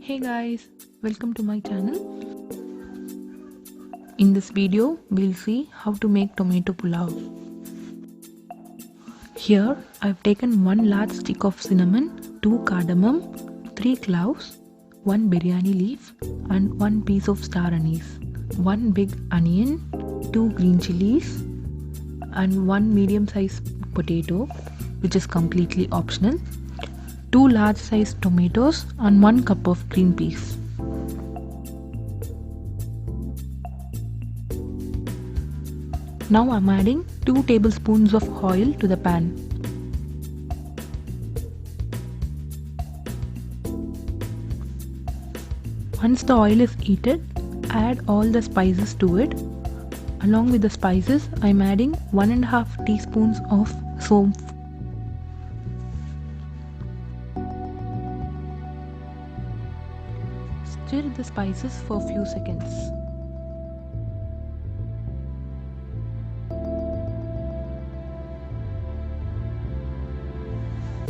Hey guys, welcome to my channel. In this video, we'll see how to make tomato pulao. Here, I've taken 1 large stick of cinnamon, 2 cardamom, 3 cloves, 1 biryani leaf and 1 piece of star anise, 1 big onion, 2 green chilies and 1 medium-sized potato, which is completely optional, 2 large-sized tomatoes and 1 cup of green peas. Now I'm adding 2 tablespoons of oil to the pan. Once the oil is heated, add all the spices to it. Along with the spices, I'm adding 1.5 teaspoons of soap. Stir the spices for a few seconds.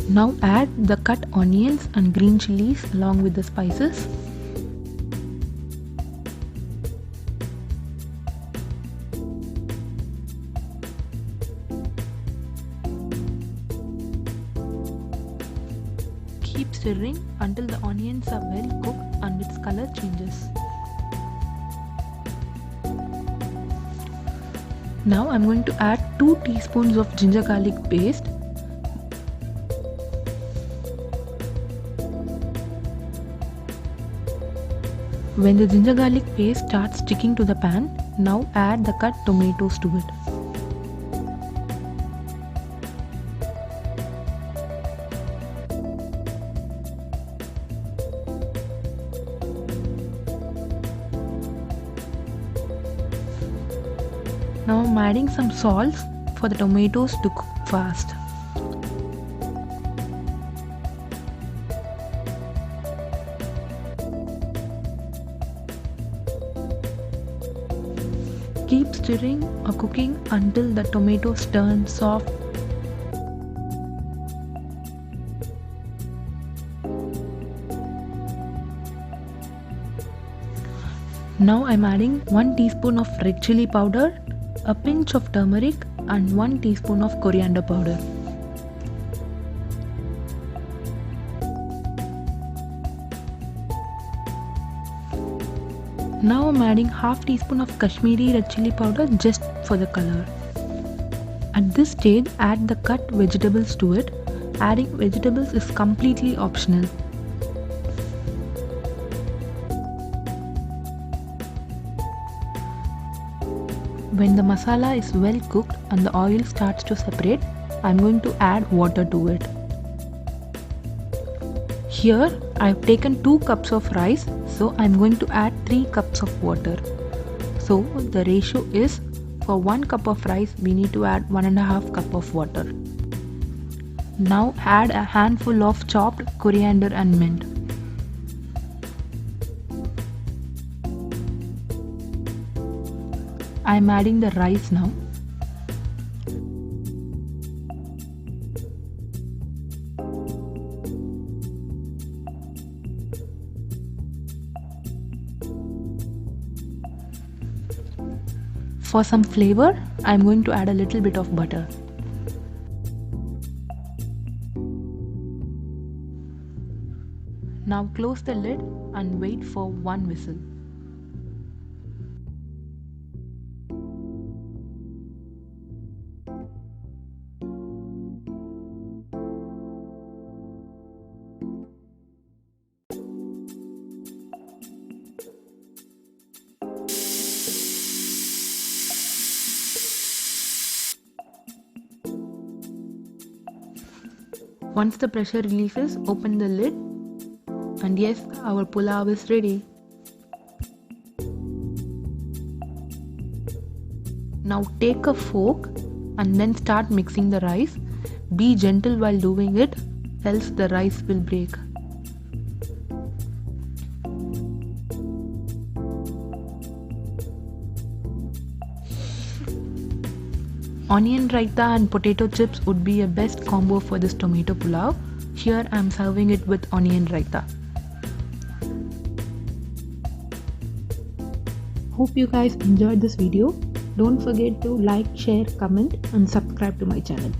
Now add the cut onions and green chilies along with the spices. Keep stirring until the onions are well cooked and its color changes. Now I'm going to add 2 teaspoons of ginger garlic paste. When the ginger garlic paste starts sticking to the pan, now add the cut tomatoes to it. Now I'm adding some salt for the tomatoes to cook fast. Keep stirring or cooking until the tomatoes turn soft. Now I'm adding 1 teaspoon of red chili powder, a pinch of turmeric and 1 teaspoon of coriander powder. Now I'm adding half teaspoon of Kashmiri red chili powder just for the color. At this stage, add the cut vegetables to it. Adding vegetables is completely optional. When the masala is well cooked and the oil starts to separate, I'm going to add water to it. Here I've taken 2 cups of rice, so I'm going to add 3 cups of water. So the ratio is, for 1 cup of rice we need to add 1.5 cup of water. Now add a handful of chopped coriander and mint. I'm adding the rice now. For some flavor, I'm going to add a little bit of butter. Now close the lid and wait for 1 whistle. Once the pressure releases, open the lid and yes, our pulao is ready. Now take a fork and then start mixing the rice. Be gentle while doing it, else the rice will break. Onion raita and potato chips would be a best combo for this tomato pulao. Here I am serving it with onion raita. Hope you guys enjoyed this video. Don't forget to like, share, comment and subscribe to my channel.